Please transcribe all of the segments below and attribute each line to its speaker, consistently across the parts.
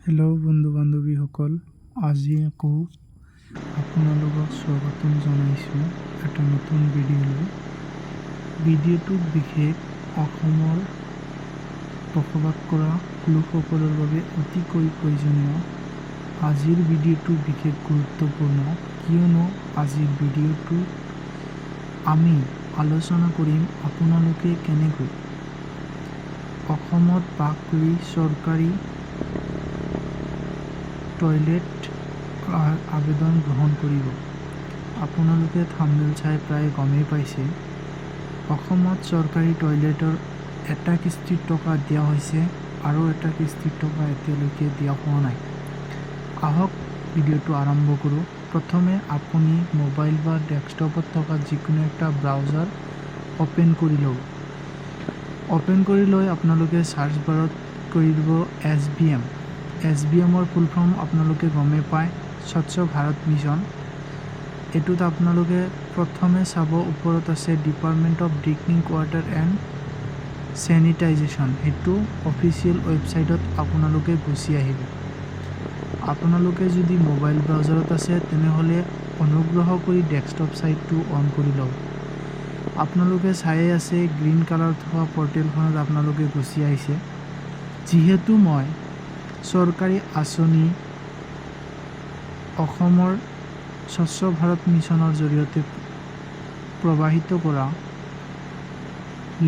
Speaker 1: Hello' বন্ধু বান্ধৱীসকল, আজি আকৌ আপোনালোকক স্বাগতম জনাইছোঁ এটা নতুন ভিডিঅ'লৈ। ভিডিঅ'টোত বিশেষ অসমৰ বসবাস কৰা লোকসকলৰ বাবে অতিকৈ প্ৰয়োজনীয়। আজিৰ ভিডিঅ'টো বিশেষ গুৰুত্বপূৰ্ণ, কিয়নো আজিৰ ভিডিঅ'টোত আমি আলোচনা কৰিম আপোনালোকে কেনেকৈ অসমত বাস কৰি চৰকাৰী টয়লেট আবেদন গ্ৰহণ কৰিব। আপোনালোকে থাম্বনেইল চাই প্ৰায় গমেই পাইছে, অসমত চৰকাৰী টয়লেটৰ এটা কিস্তিৰ টকা দিয়া হৈছে আৰু এটা কিস্তিৰ টকা এতিয়ালৈকে দিয়া হোৱা নাই। আহক ভিডিঅ'টো আৰম্ভ কৰোঁ। প্ৰথমে আপুনি মোবাইল বা ডেস্কটপত থকা যিকোনো এটা ব্ৰাউজাৰ অ'পেন কৰি লওক। অ'পেন কৰি লৈ আপোনালোকে চাৰ্চ বাৰত কৰি দিব SBM। SBMৰ ফুল ফৰ্ম আপোনালোকে গমেই পায়, স্বচ্ছ ভাৰত মিছন। এইটোত আপোনালোকে প্ৰথমে চাব, ওপৰত আছে department of drinking water and sanitisation. সেইটো অফিচিয়েল ৱেবছাইটত আপোনালোকে গুচি আহিব। আপোনালোকে যদি মোবাইল ব্ৰাউজাৰত আছে তেনেহ'লে অনুগ্ৰহ কৰি ডেস্কটপ ছাইটটো অন কৰি লওক। আপোনালোকে চাই আছে গ্ৰীণ কালাৰ থকা পৰ্টেলখনত আপোনালোকে গুচি আহিছে। যিহেতু মই চৰকাৰী আঁচনি অসমৰ স্বচ্ছ ভাৰত মিছনৰ জৰিয়তে প্ৰৱাহিত কৰা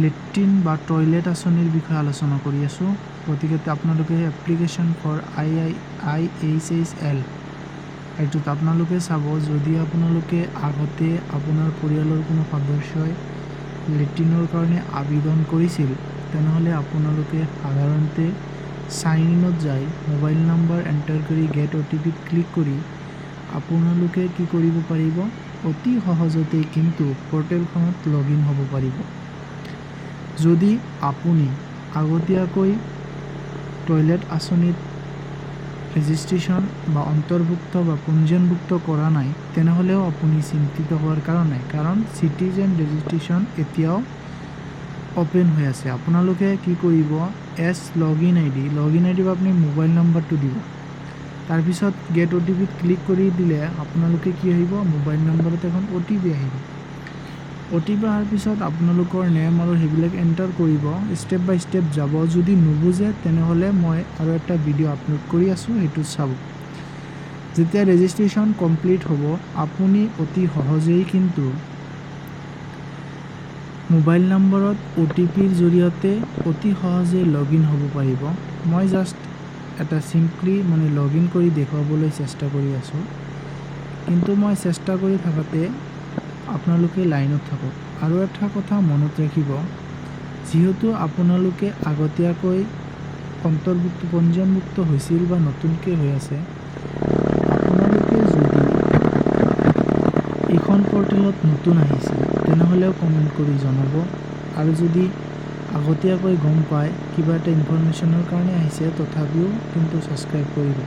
Speaker 1: লেট্ৰিন বা টয়লেট আঁচনিৰ বিষয়ে আলোচনা কৰি আছোঁ, গতিকে আপোনালোকে এপ্লিকেশ্যন ফৰ IHHL এইটোত আপোনালোকে চাব। যদি আপোনালোকে আগতে আপোনাৰ পৰিয়ালৰ কোনো সদস্যই লেট্ৰিনৰ কাৰণে আবেদন কৰিছিল তেনেহ'লে আপোনালোকে সাধাৰণতে চাইন ইনত যাই মোবাইল নম্বৰ এণ্টাৰ কৰি গেট OTP ক্লিক কৰি আপোনালোকে কি কৰিব পাৰিব, অতি সহজতেই কিন্তু পৰ্টেলখনত লগ ইন হ'ব পাৰিব। যদি আপুনি আগতীয়াকৈ টয়লেট আঁচনিত ৰেজিষ্ট্ৰেশ্যন বা অন্তৰ্ভুক্ত বা পঞ্জীয়নভুক্ত কৰা নাই তেনেহ'লেও আপুনি চিন্তিত হোৱাৰ কাৰণ নাই, কাৰণ চিটিজেন ৰেজিষ্ট্ৰেশ্যন এতিয়াও অ'পেন হৈ আছে। আপোনালোকে কি কৰিব, লগ ইন আই ডি বা আপুনি মোবাইল নম্বৰটো দিব। তাৰপিছত গেট OTP ক্লিক কৰি দিলে আপোনালোকে কি আহিব, মোবাইল নম্বৰত এখন OTP আহিব। OTP অহাৰ পিছত আপোনালোকৰ নেম আৰু সেইবিলাক এণ্টাৰ কৰিব, ষ্টেপ বাই ষ্টেপ যাব। যদি নুবুজে তেনেহ'লে মই আৰু এটা ভিডিঅ' আপলোড কৰি আছোঁ, সেইটো চাব। যেতিয়া ৰেজিষ্ট্ৰেশ্যন কমপ্লিট হ'ব আপুনি অতি সহজেই কিন্তু মোবাইল নম্বৰত OTPৰ জৰিয়তে অতি সহজে লগ ইন হ'ব পাৰিব। মই জাষ্ট এটা চিম্পলি লগ ইন কৰি দেখুৱাবলৈ চেষ্টা কৰি আছোঁ, কিন্তু মই চেষ্টা কৰি থাকোঁতে আপোনালোকে লাইনত থাকক। আৰু এটা কথা মনত ৰাখিব, যিহেতু আপোনালোকে আগতীয়াকৈ পঞ্জীয়নভুক্ত হৈছিল বা নতুনকৈ হৈ আছে, আপোনালোকে যদি এইখন পৰ্টেলত নতুন আহিছে তেনেহ'লেও কমেণ্ট কৰি জনাব। আৰু যদি আগতীয়াকৈ গম পায় কিবা এটা ইনফৰমেশ্যনৰ কাৰণে আহিছে তথাপিও কিন্তু ছাবস্ক্ৰাইব কৰিব।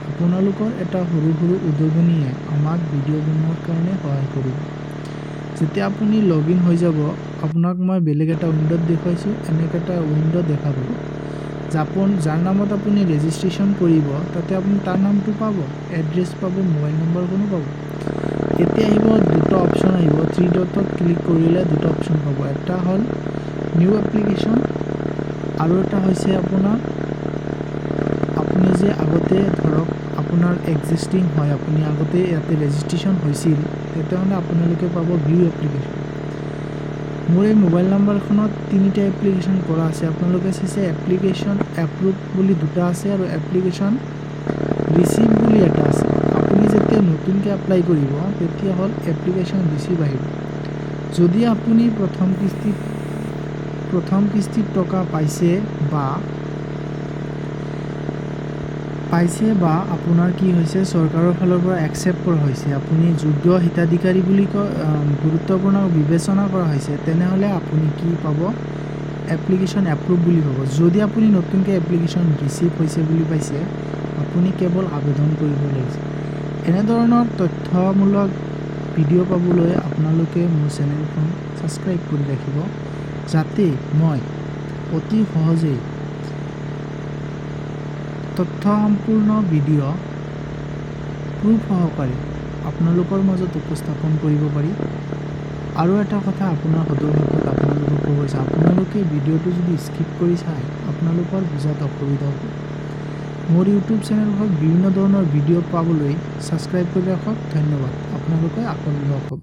Speaker 1: আপোনালোকৰ এটা সৰু সৰু উদগনিয়ে আমাক ভিডিঅ' বনোৱাৰ কাৰণে সহায় কৰিব। যেতিয়া আপুনি লগ ইন হৈ যাব, আপোনাক মই বেলেগ এটা উইণ্ড'ত দেখুৱাইছোঁ, এনেকৈ এটা উইণ্ড' দেখা পাব। যাৰ নামত আপুনি ৰেজিষ্ট্ৰেশ্যন কৰিব তাতে আপুনি তাৰ নামটো পাব, এড্ৰেছ পাব, মোবাইল নম্বৰখনো পাব। এতিয়া আহিব দুটা অপশ্যন আহিব, 3 ডটত ক্লিক কৰিলে দুটা অপশ্যন পাব। এটা হ'ল নিউ এপ্লিকেশ্যন আৰু এটা হৈছে আপুনি যে আগতে ধৰক আপোনাৰ এক্সিষ্টিং হয়, আপুনি আগতে ইয়াতে ৰেজিষ্ট্ৰেশ্যন হৈছিল, তেতিয়াহ'লে আপোনালোকে পাব ভিউ এপ্লিকেশ্যন। মোৰ এই মোবাইল নম্বৰখনত 3টা এপ্লিকেশ্যন কৰা আছে। আপোনালোকে চাইছে এপ্লিকেশ্যন এপ্ৰুভ বুলি দুটা আছে আৰু এপ্লিকেশ্যন ৰিচিভ বুলি এটা আছে। আপুনি যেতিয়া নতুনকৈ এপ্লাই কৰিব তেতিয়া হ'ল এপ্লিকেশ্যন ৰিচিভ আহিব। যদি আপুনি প্ৰথম কিস্তিত টকা পাইছে বা আপোনাৰ কি হৈছে, চৰকাৰৰ ফালৰ পৰা একচেপ্ট কৰা হৈছে, আপুনি যোগ্য হিতাধিকাৰী বুলি গুৰুত্বপূৰ্ণ বিবেচনা কৰা হৈছে, তেনেহ'লে আপুনি কি পাব, এপ্লিকেশ্যন এপ্ৰুভ বুলি পাব। যদি আপুনি নতুনকৈ এপ্লিকেশ্যন ৰিচিভ হৈছে বুলি পাইছে, আপুনি কেৱল আবেদন কৰিব লাগিছে। এনেধৰণৰ তথ্যমূলক ভিডিঅ' পাবলৈ আপোনালোকে মোৰ চেনেলখন ছাবস্ক্ৰাইব কৰি ৰাখিব, যাতে মই অতি সহজেই তথ্যসম্পূৰ্ণ ভিডিঅ' প্ৰুফ সহকাৰে আপোনালোকৰ মাজত উপস্থাপন কৰিব পাৰি। আৰু এটা কথা আপোনাৰ সদুৰশেষত আপোনালোকক ক'ব হৈছে, আপোনালোকে ভিডিঅ'টো যদি স্কিপ কৰি চায় আপোনালোকৰ বুজাত অসুবিধা হ'ব। মোৰ ইউটিউব চেনেলখন বিভিন্ন ধৰণৰ ভিডিঅ' পাবলৈ ছাবস্ক্ৰাইব কৰি ৰাখক। ধন্যবাদ। আপোনালোকে আকৌ লগ হ'ব।